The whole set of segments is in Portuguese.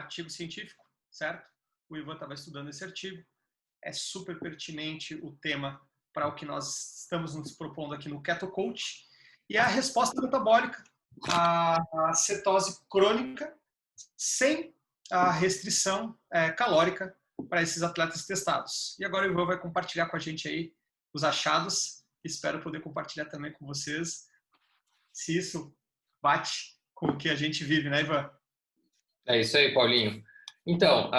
artigo científico, certo? O Ivan estava estudando esse artigo. É super pertinente o tema para o que nós estamos nos propondo aqui no Keto Coach. E a resposta metabólica, a cetose crônica, sem a restrição calórica para esses atletas testados. E agora o Ivan vai compartilhar com a gente aí os achados. Espero poder compartilhar também com vocês se isso bate com o que a gente vive, né, Ivan? É isso aí, Paulinho. Então,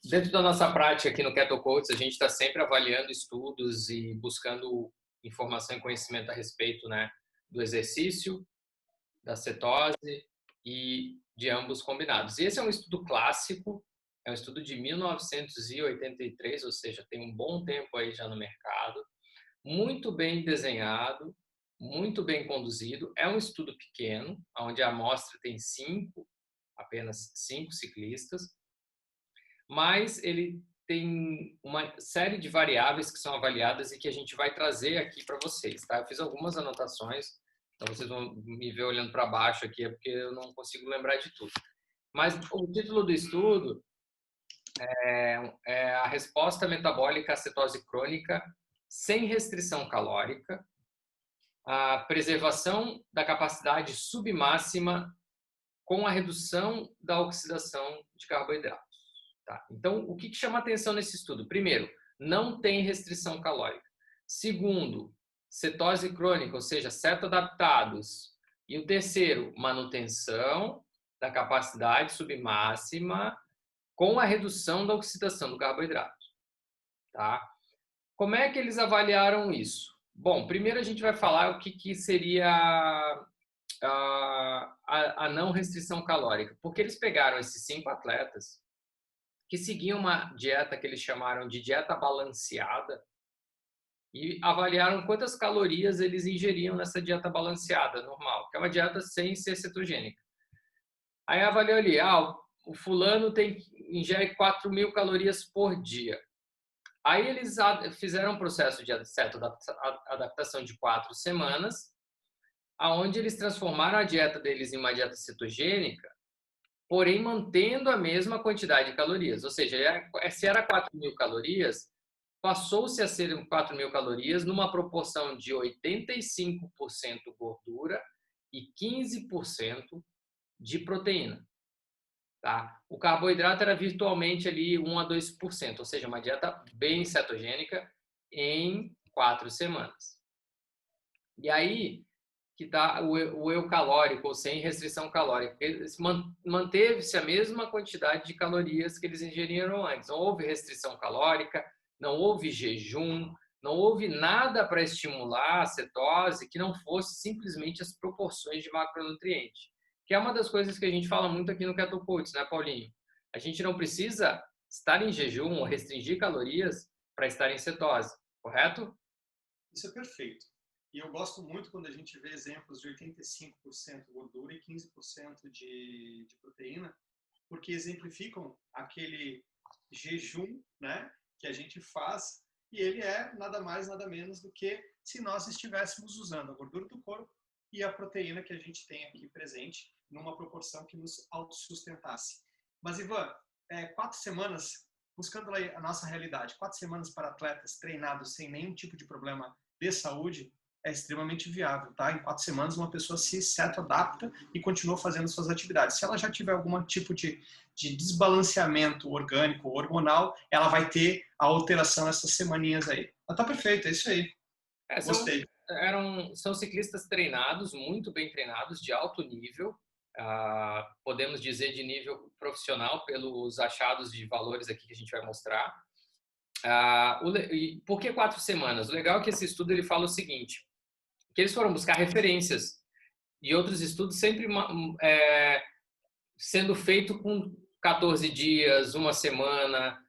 dentro da nossa prática aqui no Keto Coach, a gente está sempre avaliando estudos e buscando informação e conhecimento a respeito, né, do exercício, da cetose e de ambos combinados. E esse é um estudo clássico, é um estudo de 1983, ou seja, tem um bom tempo aí já no mercado, muito bem desenhado, muito bem conduzido. É um estudo pequeno, onde a amostra tem apenas 5 ciclistas, mas ele tem uma série de variáveis que são avaliadas e que a gente vai trazer aqui para vocês, tá? Eu fiz algumas anotações, então vocês vão me ver olhando para baixo aqui, é porque eu não consigo lembrar de tudo. Mas o título do estudo é a resposta metabólica à cetose crônica sem restrição calórica, a preservação da capacidade submáxima com a redução da oxidação de carboidratos. Tá? Então, o que chama atenção nesse estudo? Primeiro, não tem restrição calórica. Segundo, cetose crônica, ou seja, cetoadaptados. E o terceiro, manutenção da capacidade submáxima com a redução da oxidação do carboidrato. Tá? Como é que eles avaliaram isso? Bom, primeiro a gente vai falar o que seria a não restrição calórica, porque eles pegaram esses 5 atletas que seguiam uma dieta que eles chamaram de dieta balanceada e avaliaram quantas calorias eles ingeriam nessa dieta balanceada normal, que é uma dieta sem ser cetogênica. Aí avaliou ali, o fulano ingere 4.000 calorias por dia. Aí eles fizeram um processo de adaptação de 4 semanas, aonde eles transformaram a dieta deles em uma dieta cetogênica, porém mantendo a mesma quantidade de calorias. Ou seja, se era 4.000 calorias, passou-se a ser 4.000 calorias numa proporção de 85% gordura e 15% de proteína. Tá? O carboidrato era virtualmente ali 1 a 2%, ou seja, uma dieta bem cetogênica em 4 semanas. E aí que está o eucalórico, ou sem restrição calórica. Manteve-se a mesma quantidade de calorias que eles ingeriram antes. Não houve restrição calórica, não houve jejum, não houve nada para estimular a cetose que não fosse simplesmente as proporções de macronutrientes. Que é uma das coisas que a gente fala muito aqui no Keto Coach, né, Paulinho? A gente não precisa estar em jejum ou restringir calorias para estar em cetose, correto? Isso é perfeito. E eu gosto muito quando a gente vê exemplos de 85% gordura e 15% de proteína, porque exemplificam aquele jejum, né, que a gente faz, e ele é nada mais, nada menos do que se nós estivéssemos usando a gordura do corpo e a proteína que a gente tem aqui presente, numa proporção que nos autossustentasse. Mas, Ivan, 4 semanas, buscando a nossa realidade, 4 semanas para atletas treinados sem nenhum tipo de problema de saúde, é extremamente viável, tá? Em 4 semanas uma pessoa se cetoadapta e continua fazendo suas atividades. Se ela já tiver algum tipo de desbalanceamento orgânico ou hormonal, ela vai ter a alteração essas semaninhas aí. Mas tá perfeito, é isso aí. Gostei. São ciclistas treinados, muito bem treinados, de alto nível, podemos dizer de nível profissional pelos achados de valores aqui que a gente vai mostrar. Por que 4 semanas? O legal é que esse estudo ele fala o seguinte, que eles foram buscar referências e outros estudos sempre sendo feito com 14 dias, 1 semana,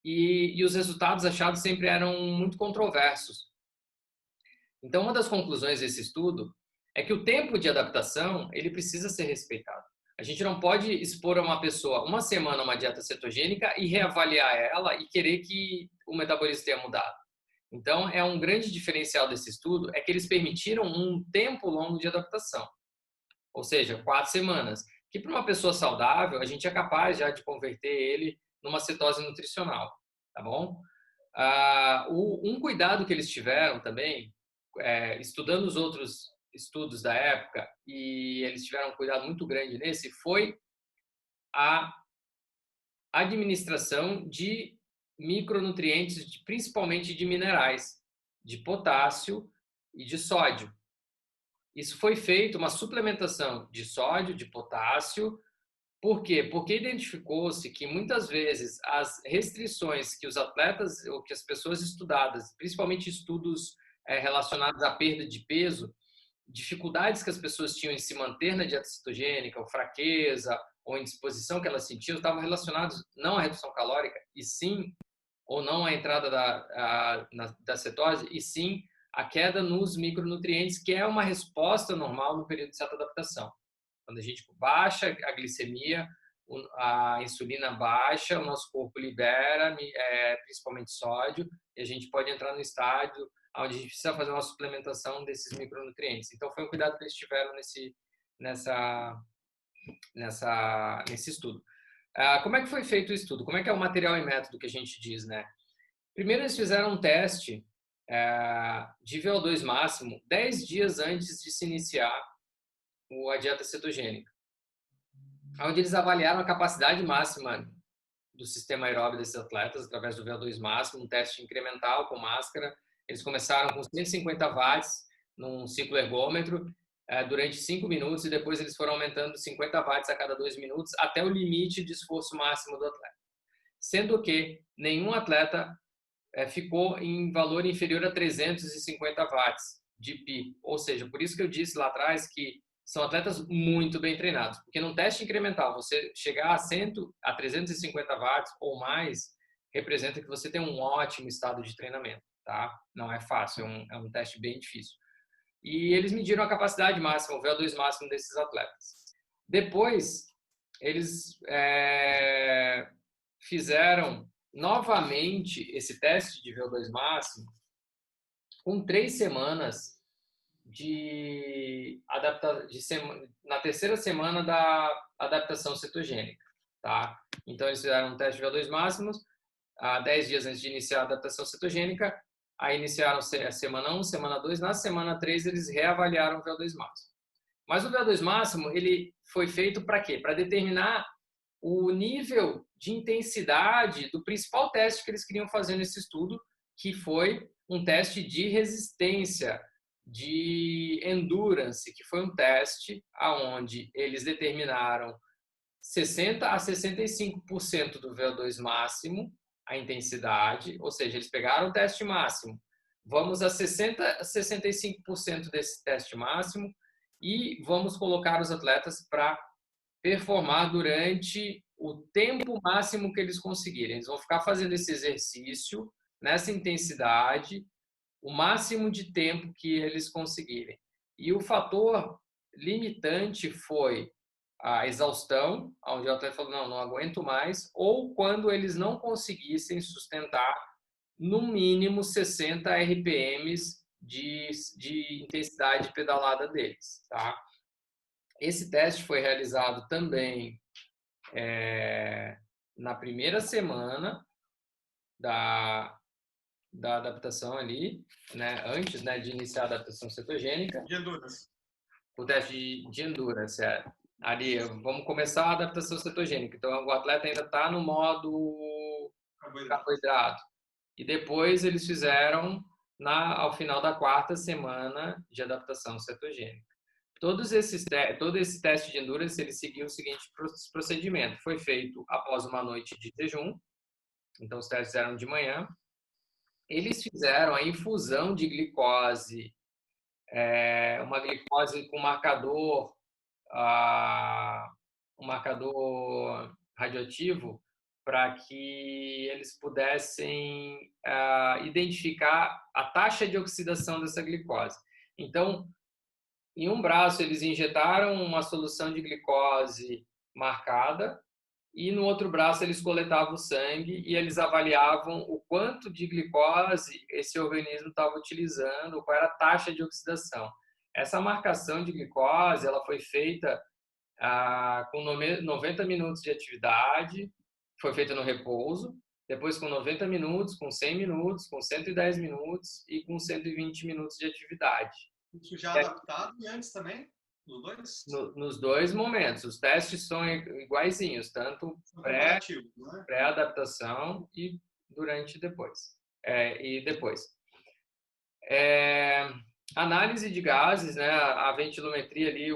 e os resultados achados sempre eram muito controversos. Então, uma das conclusões desse estudo é que o tempo de adaptação ele precisa ser respeitado. A gente não pode expor a uma pessoa 1 semana a uma dieta cetogênica e reavaliar ela e querer que o metabolismo tenha mudado. Então, é um grande diferencial desse estudo é que eles permitiram um tempo longo de adaptação, ou seja, 4 semanas. que para uma pessoa saudável, a gente é capaz já de converter ele numa cetose nutricional, tá bom? Um cuidado que eles tiveram também, estudando os outros estudos da época, e eles tiveram um cuidado muito grande nesse, foi a administração de micronutrientes, principalmente de minerais, de potássio e de sódio. Isso foi feito, uma suplementação de sódio, de potássio. Por quê? Porque identificou-se que muitas vezes as restrições que os atletas ou que as pessoas estudadas, principalmente estudos relacionados à perda de peso, dificuldades que as pessoas tinham em se manter na dieta cetogênica, ou fraqueza, ou indisposição que elas sentiam, estavam relacionados não à redução calórica, e sim, ou não à entrada da cetose, e sim a queda nos micronutrientes, que é uma resposta normal no período de certa adaptação. Quando a gente baixa a glicemia, a insulina baixa, o nosso corpo libera, principalmente sódio, e a gente pode entrar no estágio onde a gente precisa fazer uma suplementação desses micronutrientes. Então, foi um cuidado que eles tiveram nesse estudo. Como é que foi feito o estudo? Como é que é o material e método que a gente diz, né? Primeiro, eles fizeram um teste de VO2 máximo 10 dias antes de se iniciar a dieta cetogênica, onde eles avaliaram a capacidade máxima do sistema aeróbio desses atletas através do VO2 máximo, um teste incremental com máscara. Eles começaram com 150 watts num ciclo ergômetro durante 5 minutos e depois eles foram aumentando 50 watts a cada 2 minutos até o limite de esforço máximo do atleta. Sendo que nenhum atleta ficou em valor inferior a 350 watts de PI. Ou seja, por isso que eu disse lá atrás que são atletas muito bem treinados, porque num teste incremental, você chegar a 350 watts ou mais, representa que você tem um ótimo estado de treinamento, tá? Não é fácil, é um teste bem difícil. E eles mediram a capacidade máxima, o VO2 máximo desses atletas. Depois, eles fizeram novamente esse teste de VO2 máximo com 3 semanas na terceira semana da adaptação cetogênica, tá? Então, eles fizeram um teste de VO2 máximos 10 dias antes de iniciar a adaptação cetogênica, aí iniciaram a semana 1, semana 2, na semana 3 eles reavaliaram o VO2 máximo. Mas o VO2 máximo, ele foi feito para quê? Para determinar o nível de intensidade do principal teste que eles queriam fazer nesse estudo, que foi um teste de resistência, de endurance, que foi um teste aonde eles determinaram 60 a 65% do VO2 máximo, a intensidade, ou seja, eles pegaram o teste máximo, vamos a 60 a 65% desse teste máximo e vamos colocar os atletas para performar durante o tempo máximo que eles conseguirem. Eles vão ficar fazendo esse exercício nessa intensidade o máximo de tempo que eles conseguirem. E o fator limitante foi a exaustão, onde o atleta falou, não aguento mais, ou quando eles não conseguissem sustentar no mínimo 60 RPMs de intensidade pedalada deles, tá? Esse teste foi realizado também na primeira semana da adaptação ali, né, antes, né, de iniciar a adaptação cetogênica. De endurance. O teste de endurance, ali, vamos começar a adaptação cetogênica. Então, o atleta ainda está no modo carboidrato. E depois eles fizeram ao final da 4ª semana de adaptação cetogênica. Todo esse teste de endurance, ele seguiu o seguinte procedimento. Foi feito após uma noite de jejum. Então, os testes eram de manhã. Eles fizeram a infusão de glicose, uma glicose com um marcador radioativo, para que eles pudessem identificar a taxa de oxidação dessa glicose. Então, em um braço, eles injetaram uma solução de glicose marcada, e no outro braço eles coletavam o sangue e eles avaliavam o quanto de glicose esse organismo estava utilizando, qual era a taxa de oxidação. Essa marcação de glicose, ela foi feita com 90 minutos de atividade, foi feita no repouso, depois com 90 minutos, com 100 minutos, com 110 minutos e com 120 minutos de atividade. Isso já adaptado e antes também? Nos dois? Nos dois momentos. Os testes são iguaizinhos, tanto pré-adaptação e durante e depois. Análise de gases, né? A ventilometria ali,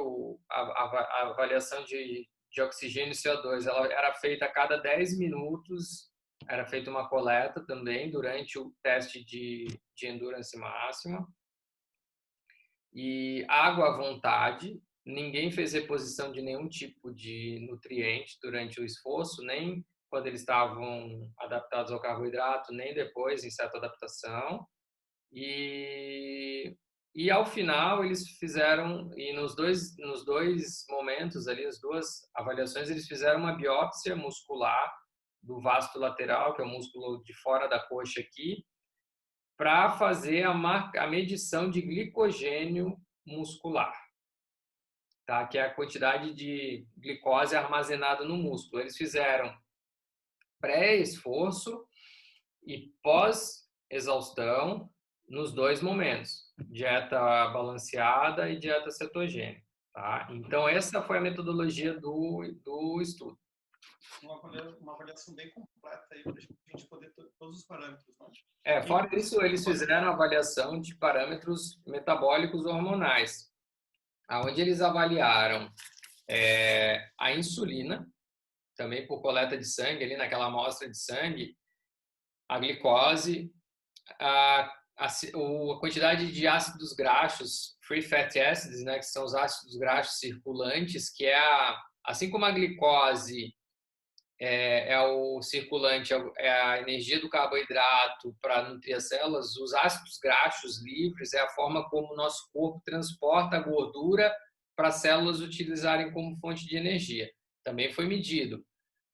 a avaliação de oxigênio e CO2, ela era feita a cada 10 minutos, era feita uma coleta também durante o teste de endurance máxima. E água à vontade, ninguém fez reposição de nenhum tipo de nutriente durante o esforço, nem quando eles estavam adaptados ao carboidrato, nem depois em certa adaptação. E ao final eles fizeram, e nos dois momentos ali, as duas avaliações, eles fizeram uma biópsia muscular do vasto lateral, que é o músculo de fora da coxa aqui, para fazer a medição de glicogênio muscular, tá? Que é a quantidade de glicose armazenada no músculo. Eles fizeram pré-esforço e pós-exaustão nos dois momentos, dieta balanceada e dieta cetogênica. Tá? Então, essa foi a metodologia do estudo. Uma avaliação bem completa aí para a gente poder ter todos os parâmetros. Né? Fora isso, eles fizeram a avaliação de parâmetros metabólicos hormonais, onde eles avaliaram a insulina, também por coleta de sangue, ali naquela amostra de sangue, a glicose, a quantidade de ácidos graxos, free fatty acids, né, que são os ácidos graxos circulantes, que assim como a glicose é o circulante, é a energia do carboidrato para nutrir as células, os ácidos graxos livres é a forma como o nosso corpo transporta a gordura para as células utilizarem como fonte de energia. Também foi medido.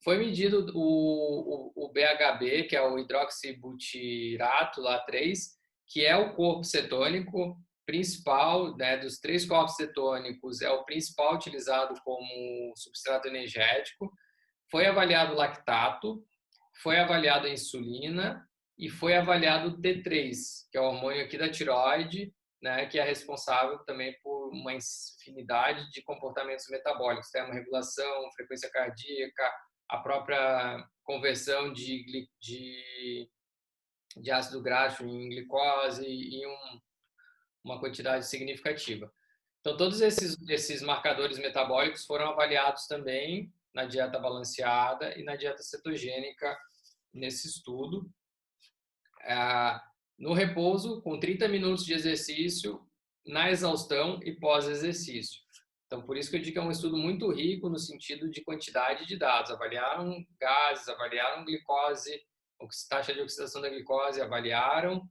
Foi medido o BHB, que é o hidroxibutirato, lá 3, que é o corpo cetônico principal, né, dos 3 corpos cetônicos, é o principal utilizado como substrato energético. Foi avaliado o lactato, foi avaliado a insulina e foi avaliado o T3, que é o hormônio aqui da tireoide, né, que é responsável também por uma infinidade de comportamentos metabólicos, termorregulação, frequência cardíaca, a própria conversão de ácido graxo em glicose e uma quantidade significativa. Então, todos esses marcadores metabólicos foram avaliados também na dieta balanceada e na dieta cetogênica nesse estudo. No repouso, com 30 minutos de exercício, na exaustão e pós-exercício. Então, por isso que eu digo que é um estudo muito rico no sentido de quantidade de dados. Avaliaram gases, avaliaram glicose, taxa de oxidação da glicose, avaliaram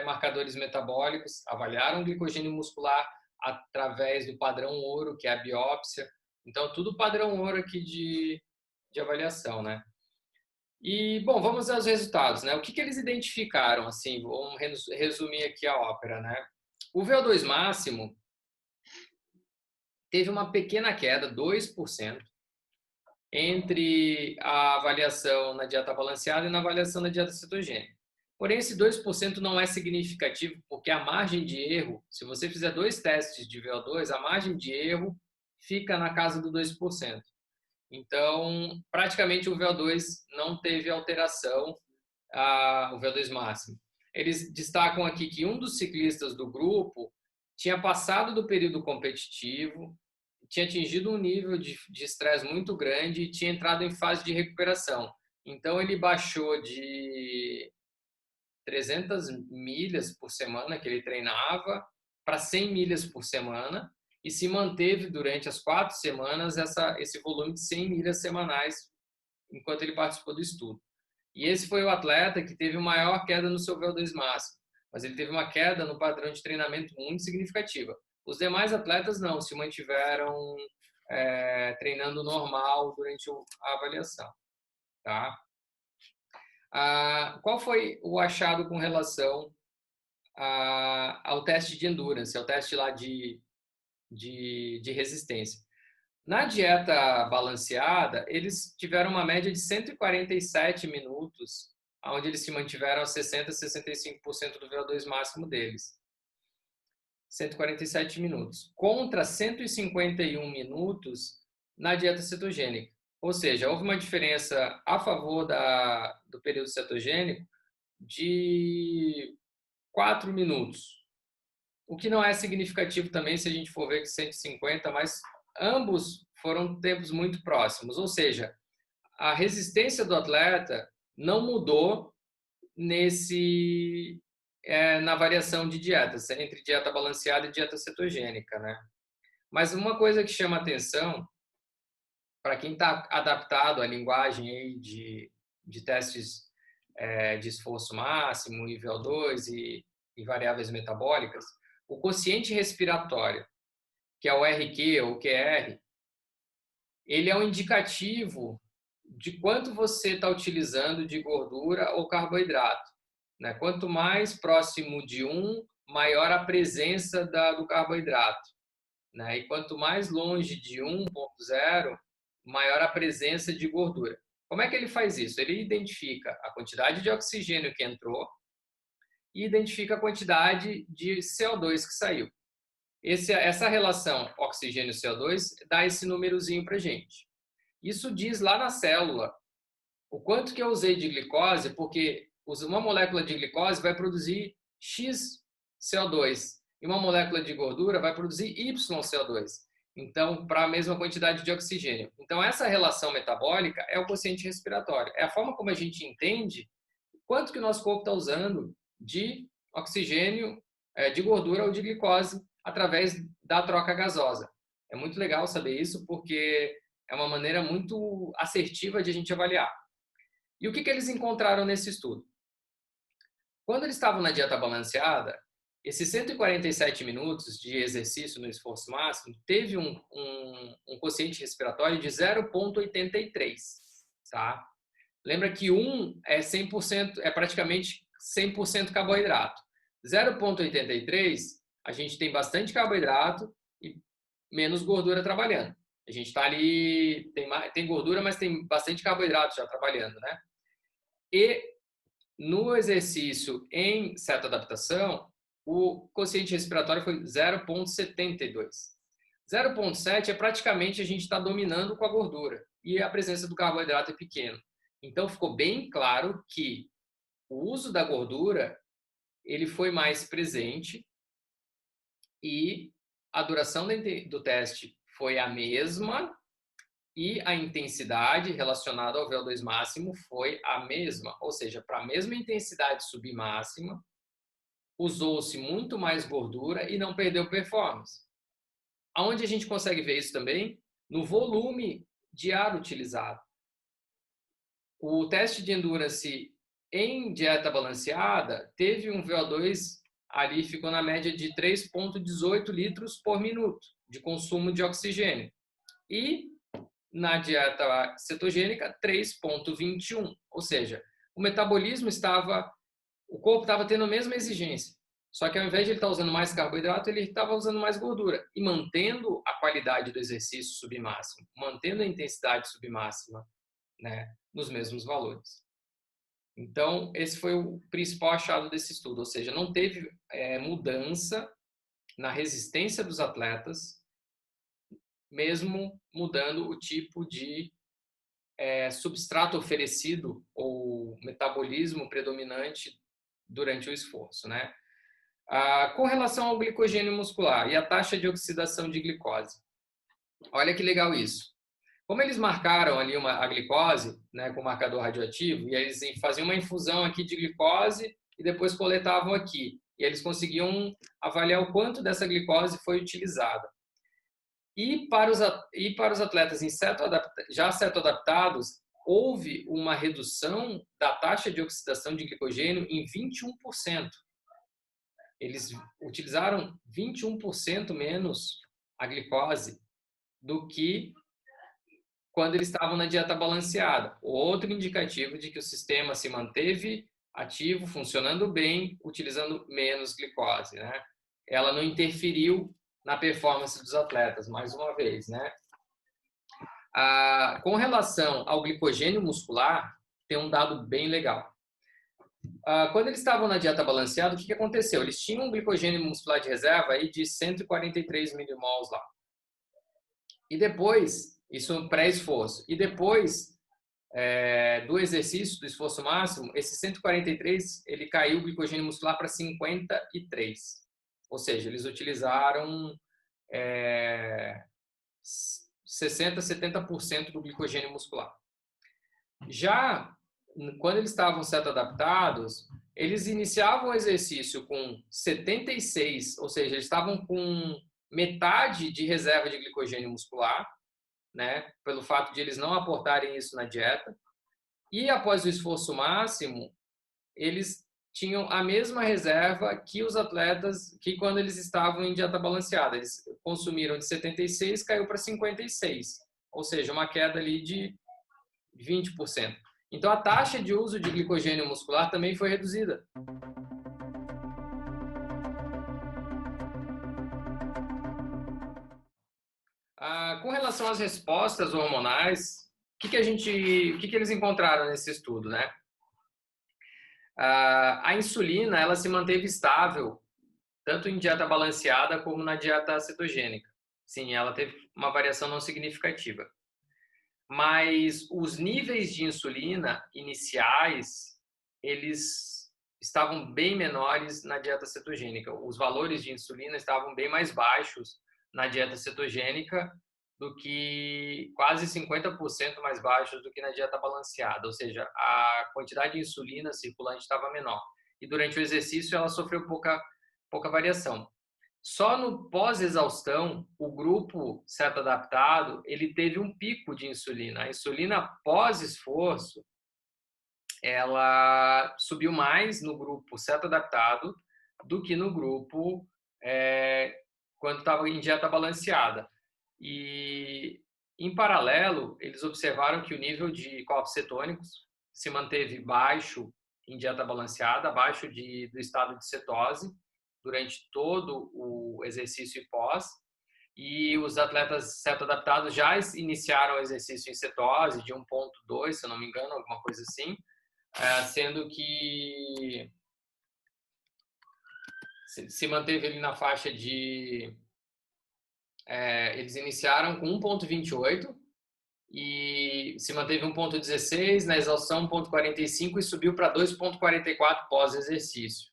marcadores metabólicos, avaliaram glicogênio muscular através do padrão ouro, que é a biópsia. Então, tudo padrão ouro aqui de avaliação, né? E, bom, vamos aos resultados, né? O que eles identificaram, assim, vamos resumir aqui a ópera, né? O VO2 máximo teve uma pequena queda, 2%, entre a avaliação na dieta balanceada e na avaliação na dieta cetogênica. Porém, esse 2% não é significativo, porque a margem de erro, se você fizer 2 testes de VO2, a margem de erro fica na casa do 2%. Então, praticamente o VO2 não teve alteração, o VO2 máximo. Eles destacam aqui que um dos ciclistas do grupo tinha passado do período competitivo, tinha atingido um nível de estresse muito grande e tinha entrado em fase de recuperação. Então, ele baixou de 300 milhas por semana que ele treinava para 100 milhas por semana e se manteve durante as 4 semanas esse volume de 100 milhas semanais enquanto ele participou do estudo. E esse foi o atleta que teve maior queda no seu VO2 máximo, mas ele teve uma queda no padrão de treinamento muito significativa. Os demais atletas não, se mantiveram treinando normal durante a avaliação. Tá? Qual foi o achado com relação ao teste de endurance, ao teste lá de resistência? Na dieta balanceada, eles tiveram uma média de 147 minutos, onde eles se mantiveram a 60 a 65% do VO2 máximo deles. 147 minutos, contra 151 minutos na dieta cetogênica. Ou seja, houve uma diferença a favor do período cetogênico de 4 minutos. O que não é significativo também se a gente for ver que 150, mas ambos foram tempos muito próximos. Ou seja, a resistência do atleta não mudou na variação de dietas, entre dieta balanceada e dieta cetogênica, né? Mas uma coisa que chama atenção para quem está adaptado à linguagem aí de testes de esforço máximo, e VO2 e variáveis metabólicas, o quociente respiratório, que é o RQ ou QR, ele é um indicativo de quanto você está utilizando de gordura ou carboidrato, né? Quanto mais próximo de 1, maior a presença do carboidrato, né? E quanto mais longe de 1,0, maior a presença de gordura. Como é que ele faz isso? Ele identifica a quantidade de oxigênio que entrou e identifica a quantidade de CO2 que saiu. Essa relação oxigênio-CO2 dá esse númerozinho para a gente. Isso diz lá na célula o quanto que eu usei de glicose, porque uma molécula de glicose vai produzir X CO2 e uma molécula de gordura vai produzir Y CO2. Então, para a mesma quantidade de oxigênio. Então, essa relação metabólica é o quociente respiratório. É a forma como a gente entende quanto que o nosso corpo está usando de oxigênio, de gordura ou de glicose através da troca gasosa. É muito legal saber isso porque é uma maneira muito assertiva de a gente avaliar. E o que eles encontraram nesse estudo? Quando eles estavam na dieta balanceada, esses 147 minutos de exercício no esforço máximo teve um quociente respiratório de 0,83, tá? Lembra que 1 é 100%, é praticamente 100% carboidrato. 0,83, a gente tem bastante carboidrato e menos gordura trabalhando. A gente está ali, tem gordura, mas tem bastante carboidrato já trabalhando, né? E no exercício em cetoadaptação, o quociente respiratório foi 0,72. 0,7 é praticamente a gente está dominando com a gordura e a presença do carboidrato é pequeno. Então, ficou bem claro que o uso da gordura ele foi mais presente e a duração do teste foi a mesma e a intensidade relacionada ao VO2 máximo foi a mesma. Ou seja, para a mesma intensidade submáxima, usou-se muito mais gordura e não perdeu performance. Aonde a gente consegue ver isso também? No volume de ar utilizado. O teste de endurance em dieta balanceada teve um VO2 ali, ficou na média de 3,18 litros por minuto de consumo de oxigênio. E na dieta cetogênica, 3,21. Ou seja, o metabolismo o corpo estava tendo a mesma exigência. Só que ao invés de ele estar usando mais carboidrato, ele estava usando mais gordura e mantendo a qualidade do exercício submáximo, mantendo a intensidade submáxima, né, nos mesmos valores. Então, esse foi o principal achado desse estudo, ou seja, não teve mudança na resistência dos atletas, mesmo mudando o tipo de substrato oferecido ou metabolismo predominante durante o esforço, né? Com relação ao glicogênio muscular e a taxa de oxidação de glicose, olha que legal isso. Como eles marcaram ali a glicose, né, com marcador radioativo, e eles faziam uma infusão aqui de glicose e depois coletavam aqui. E eles conseguiam avaliar o quanto dessa glicose foi utilizada. E para os atletas já cetoadaptados, houve uma redução da taxa de oxidação de glicogênio em 21%. Eles utilizaram 21% menos a glicose do que quando eles estavam na dieta balanceada. Outro indicativo de que o sistema se manteve ativo, funcionando bem, utilizando menos glicose, né? Ela não interferiu na performance dos atletas, mais uma vez, né? Com relação ao glicogênio muscular, tem um dado bem legal. Quando eles estavam na dieta balanceada, o que aconteceu? Eles tinham um glicogênio muscular de reserva aí de 143 milimols lá. E depois, isso pré-esforço, e depois do exercício, do esforço máximo, esse 143, ele caiu o glicogênio muscular para 53. Ou seja, eles utilizaram 60%, 70% do glicogênio muscular. Já quando eles estavam seto-adaptados, eles iniciavam o exercício com 76, ou seja, eles estavam com metade de reserva de glicogênio muscular, né, pelo fato de eles não aportarem isso na dieta. E após o esforço máximo, eles tinham a mesma reserva que os atletas que quando eles estavam em dieta balanceada. Eles consumiram de 76, caiu para 56, ou seja, uma queda ali de 20%. Então, a taxa de uso de glicogênio muscular também foi reduzida. Com relação às respostas hormonais, o que eles encontraram nesse estudo, né? A insulina, ela se manteve estável tanto em dieta balanceada como na dieta cetogênica. Sim, ela teve uma variação não significativa. Mas os níveis de insulina iniciais, eles estavam bem menores na dieta cetogênica. Os valores de insulina estavam bem mais baixos na dieta cetogênica do que quase 50% mais baixos do que na dieta balanceada, ou seja, a quantidade de insulina circulante estava menor. E durante o exercício ela sofreu pouca variação. Só no pós-exaustão, o grupo seto-adaptado, ele teve um pico de insulina. A insulina pós-esforço, ela subiu mais no grupo seto-adaptado do que no grupo quando estava em dieta balanceada. E, em paralelo, eles observaram que o nível de corpos cetônicos se manteve baixo em dieta balanceada, abaixo do estado de cetose, durante todo o exercício e pós. E os atletas seto-adaptados já iniciaram o exercício em cetose de 1,2, se eu não me engano, alguma coisa assim, sendo que se manteve ali na faixa de... eles iniciaram com 1,28 e se manteve 1,16, na exaustão 1,45 e subiu para 2,44 pós-exercício.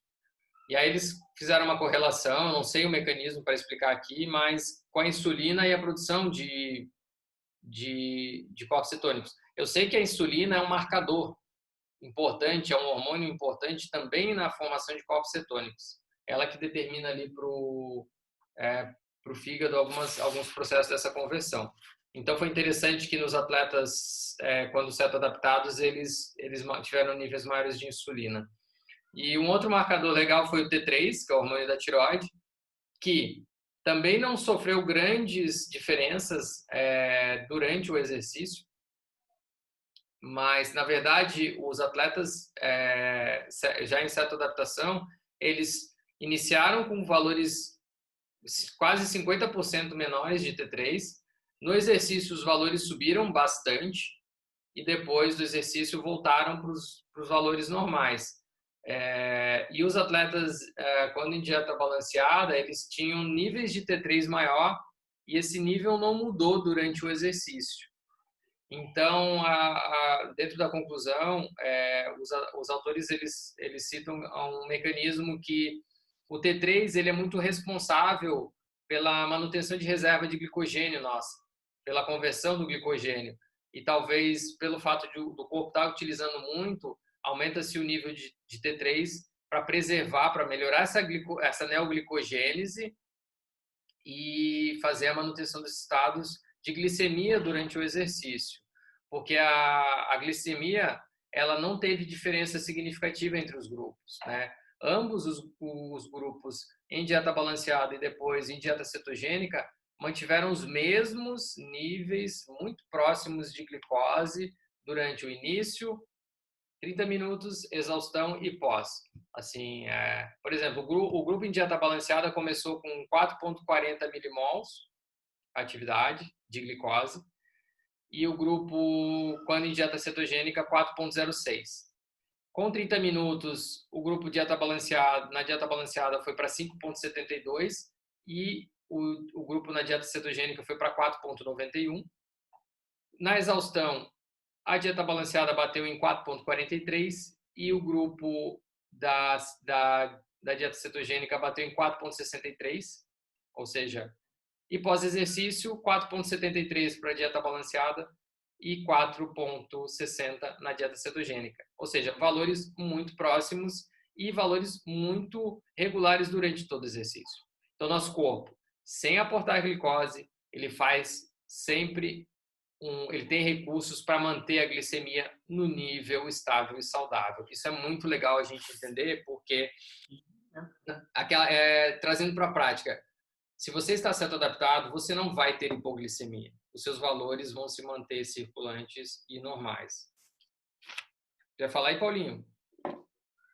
E aí eles fizeram uma correlação, não sei o mecanismo para explicar aqui, mas com a insulina e a produção de corpos cetônicos. Eu sei que a insulina é um marcador importante, é um hormônio importante também na formação de corpos cetônicos. Ela que determina ali para o fígado alguns processos dessa conversão. Então foi interessante que nos atletas, quando seto-adaptados, eles tiveram níveis maiores de insulina. E um outro marcador legal foi o T3, que é o hormônio da tireoide, que também não sofreu grandes diferenças durante o exercício, mas, na verdade, os atletas já em seto-adaptação, eles iniciaram com valores quase 50% menores de T3. No exercício, os valores subiram bastante e depois do exercício voltaram para os valores normais. E os atletas, quando em dieta balanceada, eles tinham níveis de T3 maior e esse nível não mudou durante o exercício. Então, dentro da conclusão, os autores eles citam um mecanismo que o T3 ele é muito responsável pela manutenção de reserva de glicogênio nossa, pela conversão do glicogênio. E talvez pelo fato do corpo estar utilizando muito, aumenta-se o nível de T3 para preservar, para melhorar essa neoglicogênese e fazer a manutenção dos estados de glicemia durante o exercício. Porque a glicemia ela não teve diferença significativa entre os grupos, né? Ambos os grupos em dieta balanceada e depois em dieta cetogênica mantiveram os mesmos níveis muito próximos de glicose durante o início, 30 minutos, exaustão e pós. Assim, por exemplo, o grupo em dieta balanceada começou com 4,40 milimols atividade de glicose e o grupo, quando em dieta cetogênica, 4,06. Com 30 minutos, o grupo na dieta balanceada foi para 5,72 e o grupo na dieta cetogênica foi para 4,91. Na exaustão, a dieta balanceada bateu em 4,43 e o grupo da dieta cetogênica bateu em 4,63, ou seja, e pós-exercício, 4,73 para a dieta balanceada e 4,60 na dieta cetogênica. Ou seja, valores muito próximos e valores muito regulares durante todo o exercício. Então, nosso corpo, sem aportar glicose, ele faz sempre ele tem recursos para manter a glicemia no nível estável e saudável. Isso é muito legal a gente entender, porque trazendo para a prática, se você está certo adaptado, você não vai ter hipoglicemia. Os seus valores vão se manter circulantes e normais. Quer falar aí, Paulinho?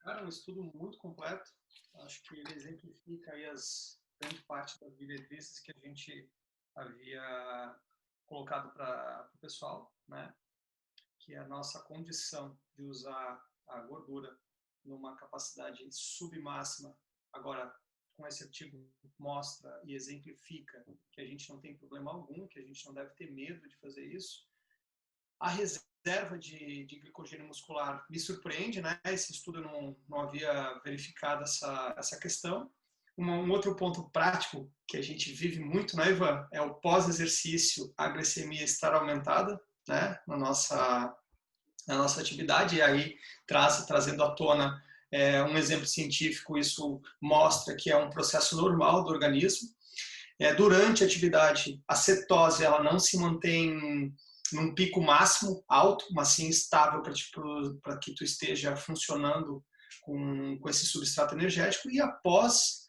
É um estudo muito completo. Acho que ele exemplifica aí grande parte das diretrizes que a gente havia colocado para o pessoal, né? Que é a nossa condição de usar a gordura numa capacidade submáxima. Agora, com esse artigo mostra e exemplifica que a gente não tem problema algum, que a gente não deve ter medo de fazer isso. A reserva de glicogênio muscular me surpreende, né? Esse estudo eu não havia verificado essa questão. Um outro ponto prático que a gente vive muito, né, Ivan, é o pós-exercício, a glicemia estar aumentada, né, na nossa atividade, e aí trazendo à tona um exemplo científico, isso mostra que é um processo normal do organismo. Durante a atividade, a cetose ela não se mantém num pico máximo alto, mas sim estável para que tu esteja funcionando com esse substrato energético, e após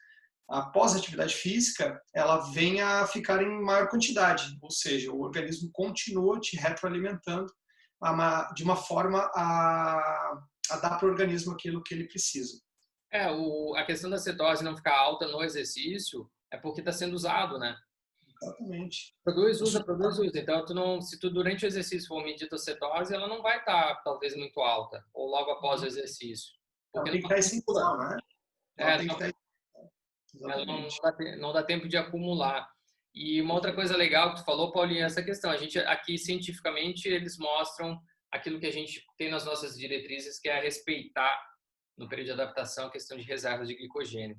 a atividade física, ela vem a ficar em maior quantidade, ou seja, o organismo continua te retroalimentando de uma forma a dar para o organismo aquilo que ele precisa. A questão da cetose não ficar alta no exercício é porque está sendo usado, né? Exatamente. Produz, usa. Então, se tu durante o exercício for medir tua cetose, ela não vai estar, talvez, muito alta, ou logo após o exercício. Porque tem que estar essencial, né? Não dá tempo de acumular. E uma outra coisa legal que tu falou, Paulinho, é essa questão. A gente aqui, cientificamente, eles mostram aquilo que a gente tem nas nossas diretrizes, que é respeitar, no período de adaptação, a questão de reservas de glicogênio.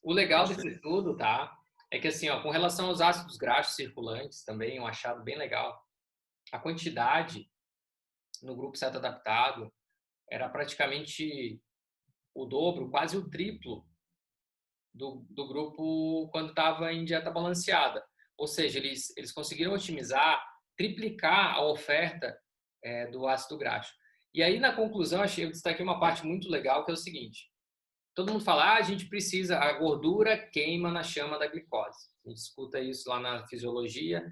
O legal desse tudo, tá? É que assim, ó, com relação aos ácidos graxos circulantes, também um achado bem legal. A quantidade no grupo certo adaptado era praticamente o dobro, quase o triplo do grupo quando estava em dieta balanceada. Ou seja, eles conseguiram otimizar, triplicar a oferta do ácido graxo. E aí, na conclusão, eu destaquei uma parte muito legal, que é o seguinte. Todo mundo fala, a gente precisa, a gordura queima na chama da glicose. A gente escuta isso lá na fisiologia.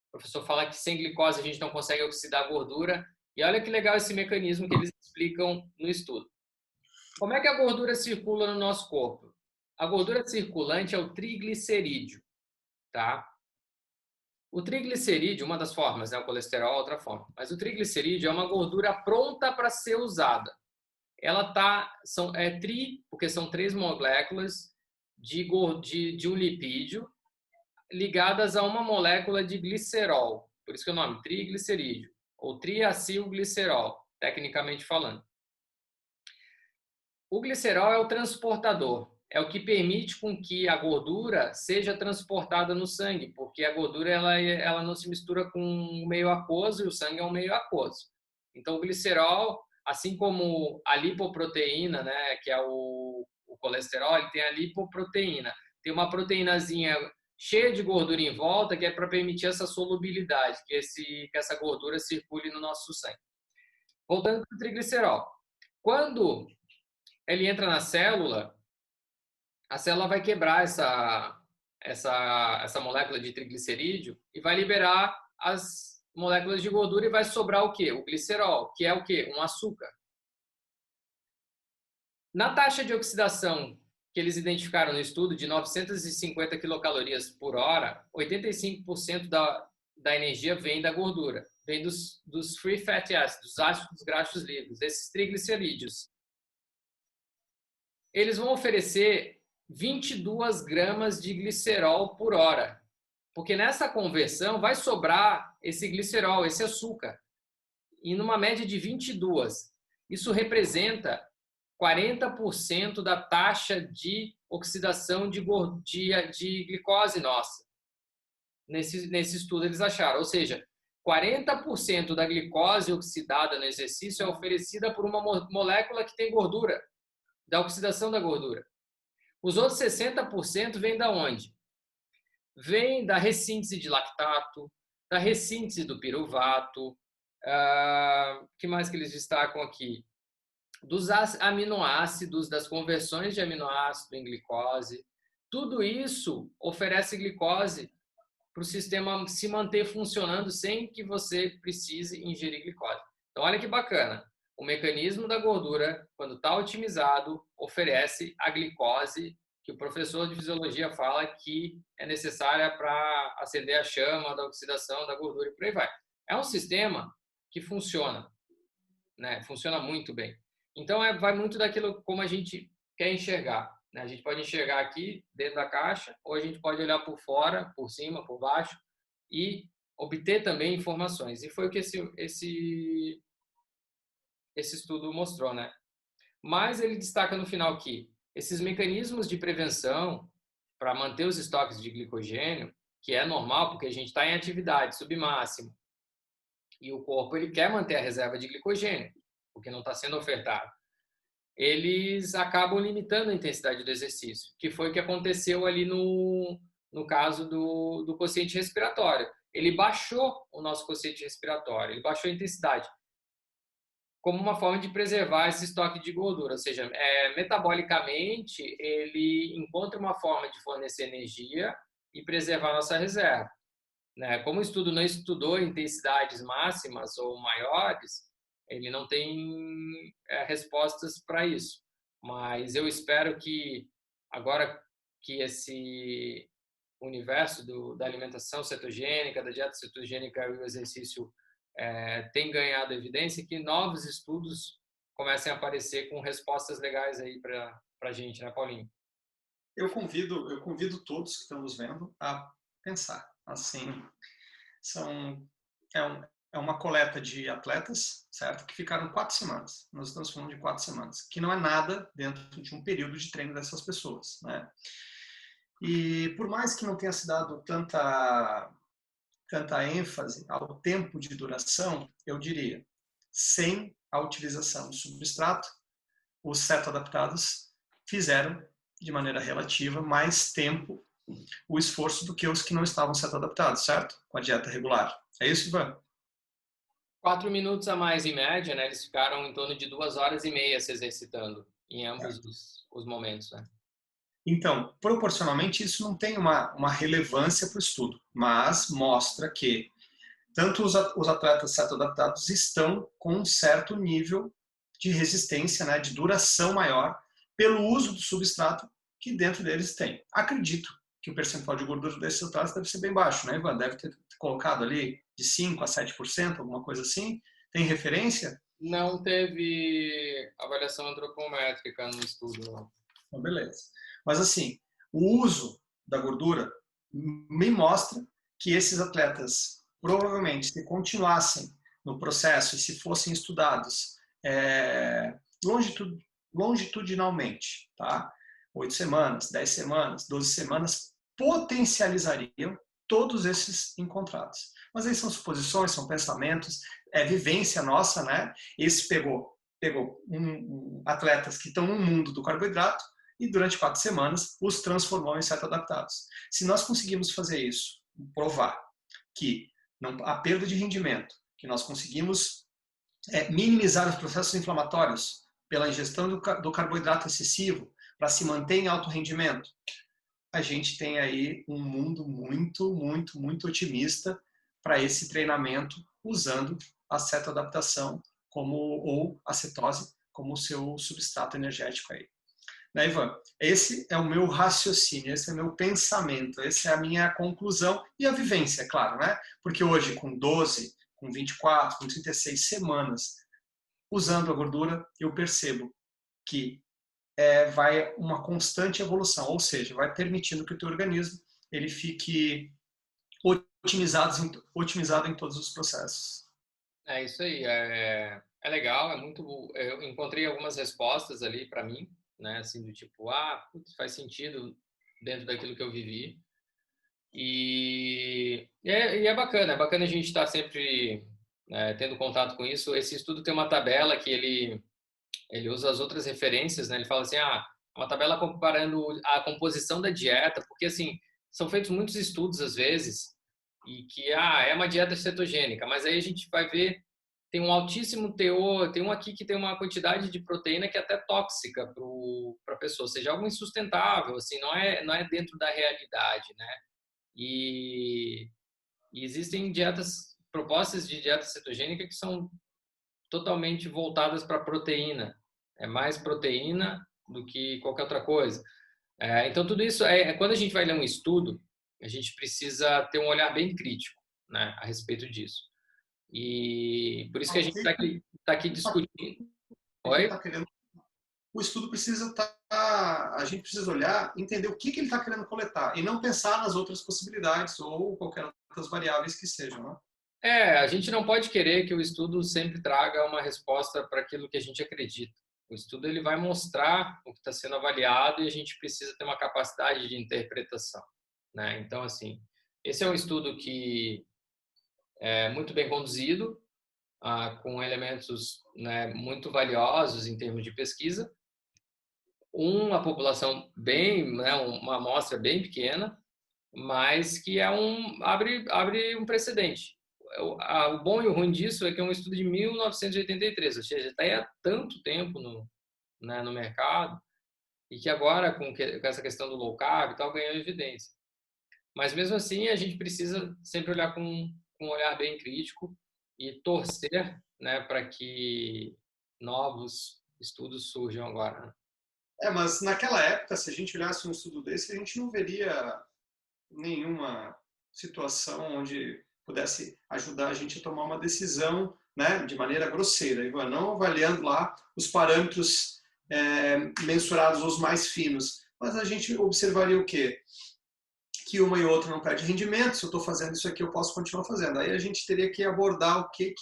O professor fala que sem glicose a gente não consegue oxidar a gordura. E olha que legal esse mecanismo que eles explicam no estudo. Como é que a gordura circula no nosso corpo? A gordura circulante é o triglicerídeo, tá? O triglicerídeo, uma das formas, né? O colesterol é outra forma. Mas o triglicerídeo é uma gordura pronta para ser usada. Ela é tri, porque são 3 moléculas de um lipídio ligadas a uma molécula de glicerol. Por isso que é o nome, triglicerídeo, ou triacilglicerol, tecnicamente falando. O glicerol é o transportador, é o que permite com que a gordura seja transportada no sangue, porque a gordura ela não se mistura com o meio aquoso e o sangue é um meio aquoso. Então o glicerol, assim como a lipoproteína, né, que é o colesterol, ele tem a lipoproteína. Tem uma proteínazinha cheia de gordura em volta que é para permitir essa solubilidade, que essa gordura circule no nosso sangue. Voltando para o triglicerol. Quando ele entra na célula, a célula vai quebrar essa molécula de triglicerídeo e vai liberar as moléculas de gordura e vai sobrar o quê? O glicerol, que é o quê? Um açúcar. Na taxa de oxidação que eles identificaram no estudo de 950 quilocalorias por hora, 85% da energia vem da gordura. vem dos free fatty acids, dos ácidos graxos livres, desses triglicerídeos. Eles vão oferecer 22 gramas de glicerol por hora, porque nessa conversão vai sobrar esse glicerol, esse açúcar, e numa média de 22. Isso representa 40% da taxa de oxidação de glicose nossa. Nesse estudo eles acharam, ou seja, 40% da glicose oxidada no exercício é oferecida por uma molécula que tem gordura, da oxidação da gordura. Os outros 60% vêm da onde? Vem da ressíntese de lactato, da ressíntese do piruvato, que mais que eles destacam aqui? Dos aminoácidos, das conversões de aminoácido em glicose. Tudo isso oferece glicose para o sistema se manter funcionando sem que você precise ingerir glicose. Então, olha que bacana. O mecanismo da gordura, quando está otimizado, oferece a glicose que o professor de fisiologia fala que é necessária para acender a chama da oxidação da gordura e por aí vai. É um sistema que funciona, né? Funciona muito bem. Então, vai muito daquilo como a gente quer enxergar, né? A gente pode enxergar aqui dentro da caixa, ou a gente pode olhar por fora, por cima, por baixo e obter também informações. E foi o que esse estudo mostrou, né? Mas ele destaca no final que esses mecanismos de prevenção para manter os estoques de glicogênio, que é normal porque a gente está em atividade submáxima e o corpo ele quer manter a reserva de glicogênio, porque não está sendo ofertado, eles acabam limitando a intensidade do exercício, que foi o que aconteceu ali no caso do quociente respiratório. Ele baixou o nosso quociente respiratório, ele baixou a intensidade, como uma forma de preservar esse estoque de gordura, ou seja, metabolicamente ele encontra uma forma de fornecer energia e preservar a nossa reserva, né? Como o estudo não estudou intensidades máximas ou maiores, ele não tem respostas para isso, mas eu espero que agora que esse universo da alimentação cetogênica, da dieta cetogênica e o exercício tem ganhado evidência, que novos estudos comecem a aparecer com respostas legais aí para a gente, né, Paulinho? Eu convido todos que estão nos vendo a pensar. Assim, é uma coleta de atletas, certo? Que ficaram 4 semanas. Nós estamos falando de 4 semanas, que não é nada dentro de um período de treino dessas pessoas, né? E por mais que não tenha se dado tanta ênfase ao tempo de duração, eu diria, sem a utilização de substrato, os cetoadaptados fizeram, de maneira relativa, mais tempo o esforço do que os que não estavam cetoadaptados, certo? Com a dieta regular. É isso, Ivan? 4 minutos a mais em média, né? Eles ficaram em torno de 2h30 se exercitando em ambos os momentos, né? Então, proporcionalmente, isso não tem uma relevância para o estudo, mas mostra que tanto os atletas cetoadaptados estão com um certo nível de resistência, né, de duração maior, pelo uso do substrato que dentro deles tem. Acredito que o percentual de gordura desses atletas deve ser bem baixo, né, Ivan? Deve ter colocado ali de 5% a 7%, alguma coisa assim. Tem referência? Não teve avaliação antropométrica no estudo, não. Então, beleza. Mas assim, o uso da gordura me mostra que esses atletas, provavelmente, se continuassem no processo e se fossem estudados longitudinalmente, tá? 8 semanas, 10 semanas, 12 semanas, potencializariam todos esses encontrados. Mas aí são suposições, são pensamentos, é vivência nossa, né? Esse pegou atletas que estão no mundo do carboidrato e durante 4 semanas os transformou em cetoadaptados. Se nós conseguimos fazer isso, provar que a perda de rendimento, que nós conseguimos minimizar os processos inflamatórios pela ingestão do carboidrato excessivo para se manter em alto rendimento, a gente tem aí um mundo muito, muito, muito otimista para esse treinamento usando a cetoadaptação ou a cetose como o seu substrato energético aí. Né, Ivan? Esse é o meu raciocínio, esse é o meu pensamento, essa é a minha conclusão e a vivência, é claro, né? Porque hoje, com 12, com 24, com 36 semanas usando a gordura, eu percebo que vai uma constante evolução, ou seja, vai permitindo que o teu organismo ele fique otimizado em todos os processos. É isso aí, é legal, é muito. Eu encontrei algumas respostas ali para mim, né? Assim, do tipo, putz, faz sentido dentro daquilo que eu vivi. E é bacana, a gente estar sempre tendo contato com isso. Esse estudo tem uma tabela que ele usa as outras referências, né? Ele fala assim, uma tabela comparando a composição da dieta, porque assim, são feitos muitos estudos às vezes, e que é uma dieta cetogênica, mas aí a gente vai ver tem um altíssimo teor, tem um aqui que tem uma quantidade de proteína que é até tóxica para a pessoa, ou seja, algo insustentável, assim, não é dentro da realidade, né? E, e existem propostas de dieta cetogênica que são totalmente voltadas para proteína. É mais proteína do que qualquer outra coisa. Então, tudo isso, quando a gente vai ler um estudo, a gente precisa ter um olhar bem crítico, né, a respeito disso. E por isso que a gente está aqui discutindo. Oi? O estudo precisa a gente precisa olhar, entender o que ele está querendo coletar e não pensar nas outras possibilidades ou qualquer outras variáveis que sejam, né? A gente não pode querer que o estudo sempre traga uma resposta para aquilo que a gente acredita. O estudo ele vai mostrar o que está sendo avaliado e a gente precisa ter uma capacidade de interpretação, né? Então, assim, esse é um estudo que é muito bem conduzido, com elementos, né, muito valiosos em termos de pesquisa, uma população bem, né, uma amostra bem pequena, mas que abre um precedente. O bom e o ruim disso é que é um estudo de 1983, ou seja, está aí há tanto tempo no mercado, e que agora, com essa questão do low carb e tal, ganhou evidência. Mas mesmo assim, a gente precisa sempre olhar com um olhar bem crítico e torcer, né, para que novos estudos surjam agora. Mas naquela época, se a gente olhasse um estudo desse, a gente não veria nenhuma situação onde pudesse ajudar a gente a tomar uma decisão, né, de maneira grosseira, não avaliando lá os parâmetros mensurados, os mais finos, mas a gente observaria o quê? Que uma e outra não perde rendimento, se eu estou fazendo isso aqui eu posso continuar fazendo. Aí a gente teria que abordar o que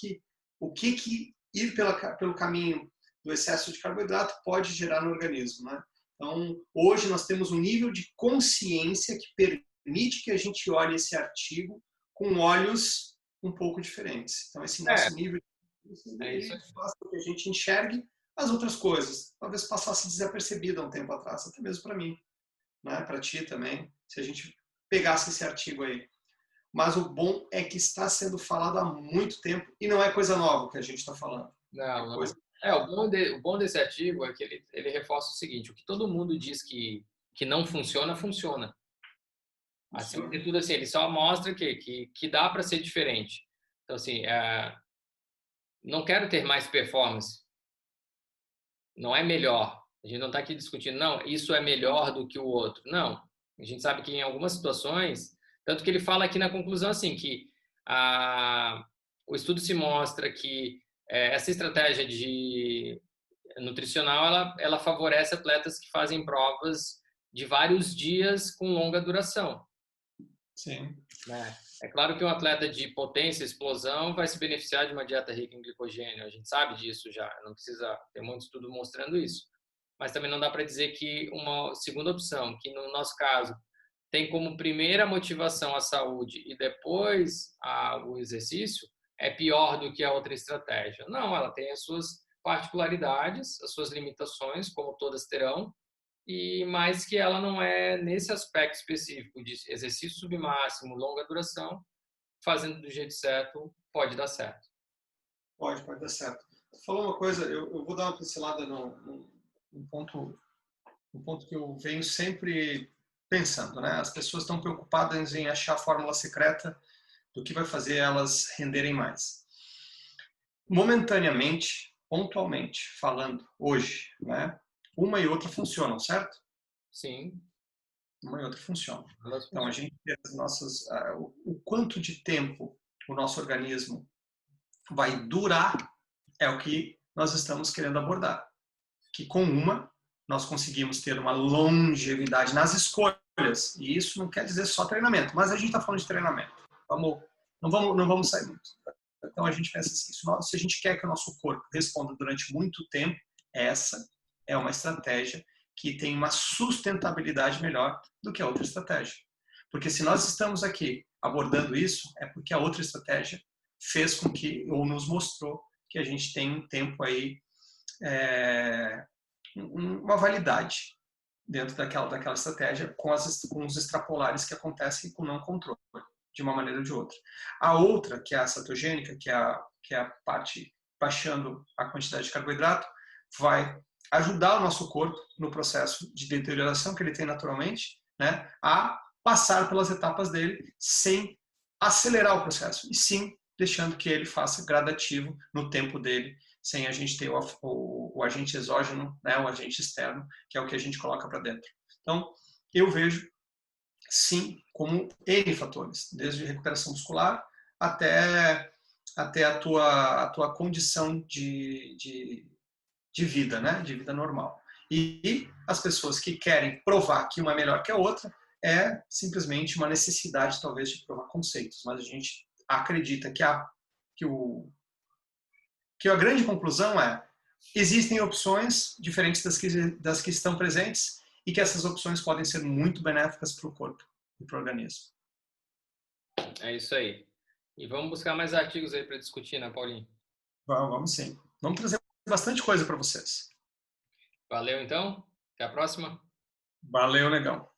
ir pelo caminho do excesso de carboidrato pode gerar no organismo, né? Então, hoje nós temos um nível de consciência que permite que a gente olhe esse artigo com olhos um pouco diferentes. Então, esse nosso nível de consciência faz com que a gente enxergue as outras coisas. Talvez passasse desapercebido há um tempo atrás, até mesmo para mim, né? Para ti também, se a gente pegasse esse artigo aí. Mas o bom é que está sendo falado há muito tempo e não é coisa nova que a gente está falando. Não. O bom desse artigo é que ele reforça o seguinte: o que todo mundo diz que não funciona, funciona. Assim, de tudo assim, ele só mostra que dá para ser diferente. Então, assim, não quero ter mais performance. Não é melhor. A gente não está aqui discutindo, não, isso é melhor do que o outro. Não. A gente sabe que em algumas situações, tanto que ele fala aqui na conclusão assim, que o estudo se mostra que essa estratégia de nutricional, ela favorece atletas que fazem provas de vários dias com longa duração. Sim. Né? É claro que um atleta de potência, explosão, vai se beneficiar de uma dieta rica em glicogênio. A gente sabe disso já. Não precisa ter muito estudo mostrando isso. Mas também não dá para dizer que uma segunda opção, que no nosso caso tem como primeira motivação a saúde e depois o exercício, é pior do que a outra estratégia. Não, ela tem as suas particularidades, as suas limitações, como todas terão, e mais que ela não é nesse aspecto específico de exercício submáximo, longa duração, fazendo do jeito certo, pode dar certo. Pode dar certo. Tu falou uma coisa, eu vou dar uma pincelada no ponto que eu venho sempre pensando, né? As pessoas estão preocupadas em achar a fórmula secreta do que vai fazer elas renderem mais. Momentaneamente, pontualmente, falando, hoje, né? Uma e outra funcionam, certo? Sim. Uma e outra funcionam. Então, a gente tem o quanto de tempo o nosso organismo vai durar, é o que nós estamos querendo abordar. Que com uma, nós conseguimos ter uma longevidade nas escolhas. E isso não quer dizer só treinamento, mas a gente está falando de treinamento. Não vamos sair muito. Então a gente pensa assim, se a gente quer que o nosso corpo responda durante muito tempo, essa é uma estratégia que tem uma sustentabilidade melhor do que a outra estratégia. Porque se nós estamos aqui abordando isso, é porque a outra estratégia fez com que, ou nos mostrou, que a gente tem um tempo aí, uma validade dentro daquela estratégia com os extrapolares que acontecem com o não controle, de uma maneira ou de outra. A outra, que é a cetogênica, que é a parte baixando a quantidade de carboidrato, vai ajudar o nosso corpo no processo de deterioração que ele tem naturalmente, né, a passar pelas etapas dele sem acelerar o processo, e sim deixando que ele faça gradativo no tempo dele, sem a gente ter o agente exógeno, né, o agente externo, que é o que a gente coloca para dentro. Então, eu vejo, sim, como N fatores, desde recuperação muscular até a tua condição de vida, né, de vida normal. E as pessoas que querem provar que uma é melhor que a outra, é simplesmente uma necessidade, talvez, de provar conceitos, mas a gente acredita que a grande conclusão é: existem opções diferentes das que estão presentes e que essas opções podem ser muito benéficas para o corpo e para o organismo. É isso aí. E vamos buscar mais artigos aí para discutir, né, Paulinho? Vamos sim. Vamos trazer bastante coisa para vocês. Valeu, então. Até a próxima. Valeu, legal.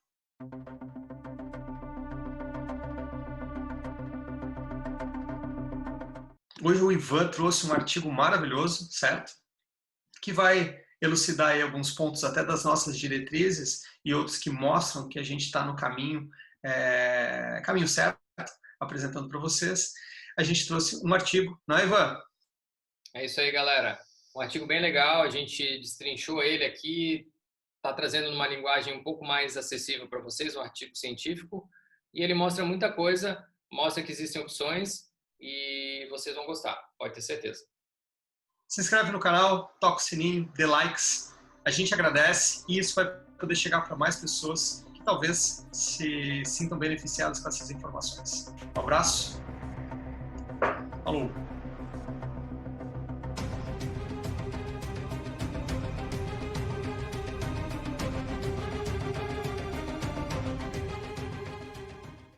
Hoje o Ivan trouxe um artigo maravilhoso, certo? Que vai elucidar aí alguns pontos até das nossas diretrizes e outros que mostram que a gente está no caminho certo, apresentando para vocês. A gente trouxe um artigo, não é, Ivan? É isso aí, galera. Um artigo bem legal, a gente destrinchou ele aqui, está trazendo uma linguagem um pouco mais acessível para vocês, um artigo científico, e ele mostra muita coisa, mostra que existem opções e vocês vão gostar, pode ter certeza. Se inscreve no canal, toca o sininho, dê likes, a gente agradece e isso vai poder chegar para mais pessoas que talvez se sintam beneficiadas com essas informações. Um abraço, falou!